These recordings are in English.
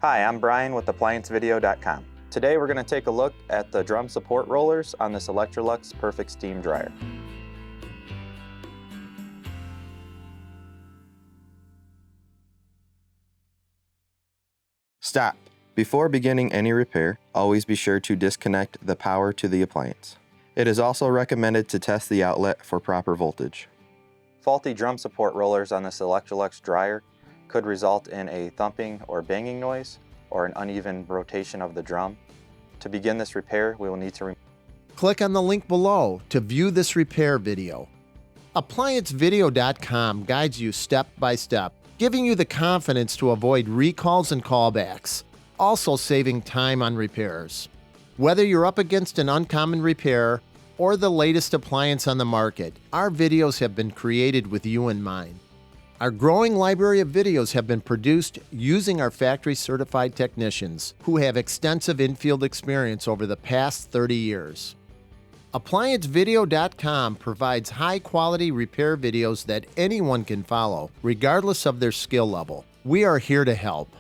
Hi, I'm Brian with ApplianceVideo.com. Today we're going to take a look at the drum support rollers on this Electrolux Perfect Steam Dryer. Stop! Before beginning any repair, always be sure to disconnect the power to the appliance. It is also recommended to test the outlet for proper voltage. Faulty drum support rollers on this Electrolux dryer could result in a thumping or banging noise or an uneven rotation of the drum. To begin this repair, we will need to Click on the link below to view this repair video. ApplianceVideo.com guides you step by step, giving you the confidence to avoid recalls and callbacks, also saving time on repairs. Whether you're up against an uncommon repair or the latest appliance on the market, our videos have been created with you in mind. Our growing library of videos have been produced using our factory-certified technicians who have extensive infield experience over the past 30 years. ApplianceVideo.com provides high-quality repair videos that anyone can follow, regardless of their skill level. We are here to help.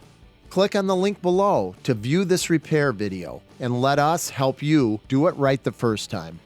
Click on the link below to view this repair video and let us help you do it right the first time.